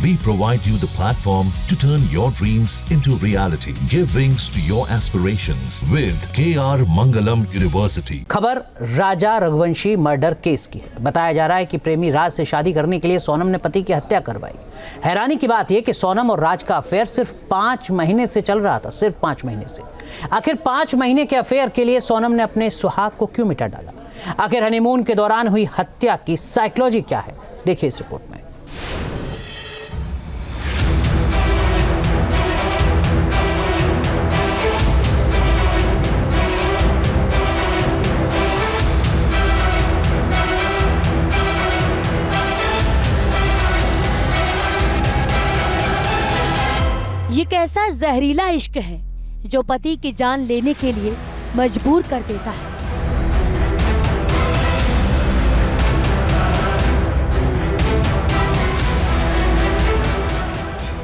We provide you the platform to turn your dreams into reality. Give wings to your aspirations with KR Mangalam University. खबर राजा Raghuvanshi murder case की है। बताया जा रहा है कि प्रेमी राज से शादी करने के लिए सोनम ने पति की हत्या करवाई। हैरानी की बात यह कि सोनम और राज का अफेयर सिर्फ 5 महीने से चल रहा था, सिर्फ 5 महीने से। आखिर 5 महीने के अफेयर के लिए सोनम ने अपने सुहाग को क्यों मिटा डाला? आखिर हनीमून के दौरान हुई हत्या की साइकोलॉजी क्या है, देखिए इस रिपोर्ट में। ये कैसा जहरीला इश्क है जो पति की जान लेने के लिए मजबूर कर देता है।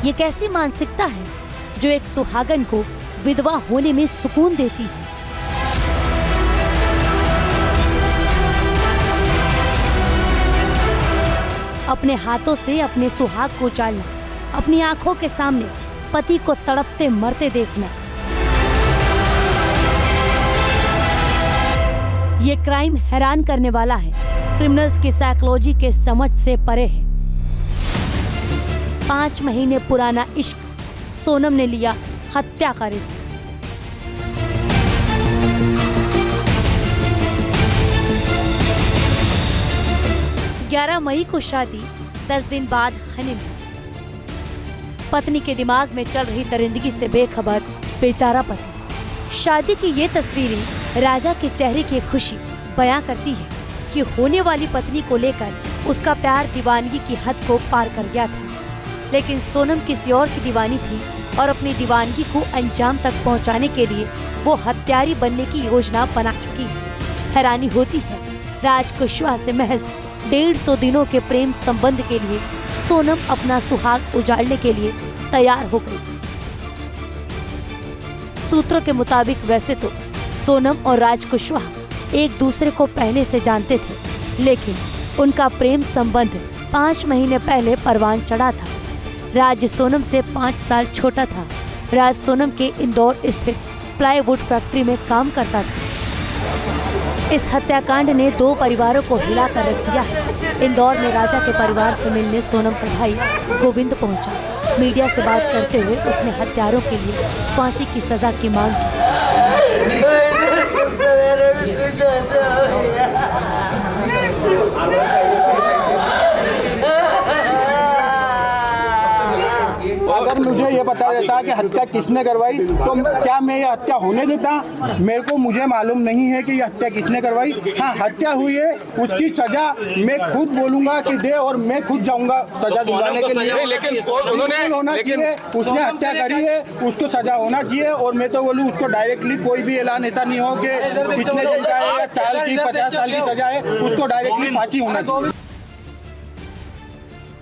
ये कैसी मानसिकता है जो एक सुहागन को विधवा होने में सुकून देती है। अपने हाथों से अपने सुहाग को उजाड़ना, अपनी आंखों के सामने पति को तड़पते मरते देखना, ये क्राइम हैरान करने वाला है। क्रिमिनल्स की साइकोलॉजी के समझ से परे है। 5 महीने पुराना इश्क, सोनम ने लिया हत्या का रिस्क। ग्यारह मई को शादी, 10 दिन बाद हनीमून। पत्नी के दिमाग में चल रही दरिंदगी से बेखबर बेचारा पति। शादी की ये तस्वीरें राजा के चेहरे की खुशी बयां करती है कि होने वाली पत्नी को लेकर उसका प्यार दीवानगी की हद को पार कर गया था। लेकिन सोनम किसी और की दीवानी थी और अपनी दीवानगी को अंजाम तक पहुंचाने के लिए वो हत्यारी बनने की योजना बना चुकी है। हैरानी होती है, राज कुशवाहा से महज 150 दिनों के प्रेम संबंध के लिए सोनम अपना सुहाग उजाड़ने के लिए तैयार हो गई। सूत्रों के मुताबिक वैसे तो सोनम और राज कुशवाहा एक दूसरे को पहले से जानते थे, लेकिन उनका प्रेम संबंध 5 महीने पहले परवान चढ़ा था। राज सोनम से 5 साल छोटा था। राज सोनम के इंदौर स्थित प्लाईवुड फैक्ट्री में काम करता था। इस हत्याकांड ने 2 परिवारों को हिला कर रख दिया है। इंदौर में राजा के परिवार से मिलने सोनम का भाई गोविंद पहुंचा। मीडिया से बात करते हुए उसने हत्यारों के लिए फांसी की सजा की मांग की। अगर मुझे ये पता रहता कि हत्या किसने करवाई तो क्या मैं ये हत्या होने देता? मुझे मालूम नहीं है कि ये हत्या किसने करवाई। हाँ, हत्या हुई है, उसकी सजा मैं खुद बोलूंगा कि दे और मैं खुद जाऊंगा सजा दिलाने के लिए। लेकिन उन्होंने होना चाहिए, उसने हत्या करी है, उसको सजा होना चाहिए। और मैं तो बोलूँ उसको डायरेक्टली कोई भी ऐलान ऐसा नहीं हो कि कितने दिन का है या साल की 50 साल की सजा है, उसको डायरेक्टली फांसी होना चाहिए।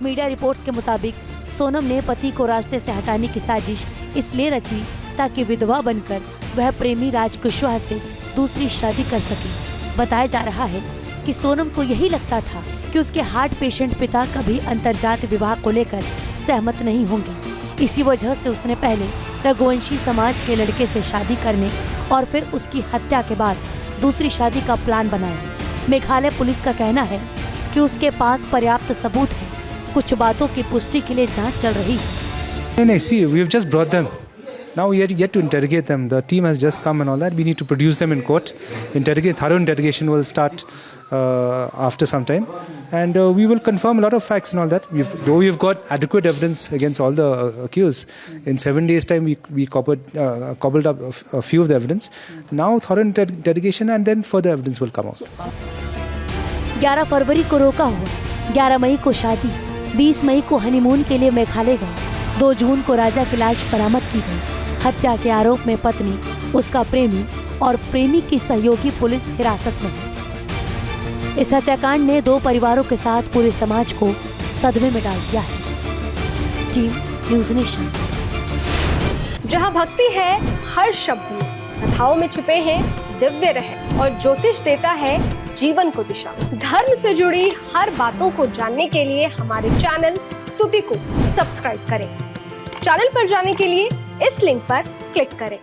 मीडिया रिपोर्ट्स के मुताबिक सोनम ने पति को रास्ते से हटाने की साजिश इसलिए रची ताकि विधवा बनकर वह प्रेमी राज कुशवाहा से दूसरी शादी कर सके। बताया जा रहा है कि सोनम को यही लगता था कि उसके हार्ट पेशेंट पिता कभी अंतरजात विवाह को लेकर सहमत नहीं होंगे। इसी वजह से उसने पहले रघुवंशी समाज के लड़के से शादी करने और फिर उसकी हत्या के बाद दूसरी शादी का प्लान बनाया। मेघालय पुलिस का कहना है कि उसके पास पर्याप्त सबूत है। कुछ बातों की पुष्टि के लिए जांच चल रही है। No, see, we have just brought them. Now we are yet to interrogate them. The team has just come and all that. We need to produce them in court. Thorough interrogation will start after some time, and we will confirm a lot of facts and all that. Though we have got adequate evidence against all the accused, in 7 days' time we cobbled up a few of the evidence. Now thorough interrogation and then further evidence will come out. 11 फरवरी को रोका हुआ, 11 मई को शादी, 20 मई को honeymoon के लिए मेघालय गए। 2 जून को राजा की लाश बरामद की गई। हत्या के आरोप में पत्नी, उसका प्रेमी और प्रेमी की सहयोगी पुलिस हिरासत में है। इस हत्याकांड ने 2 परिवारों के साथ पूरे समाज को सदमे में डाल दिया है। Team news nation. जहां भक्ति है हर शब्द में, कथाओं में छुपे हैं दिव्य रहस्य और ज्योतिष देता है जीवन को दिशा। धर्म से जुड़ी हर बातों को जानने के लिए हमारे चैनल प्रस्तुति को सब्सक्राइब करें। चैनल पर जाने के लिए इस लिंक पर क्लिक करें।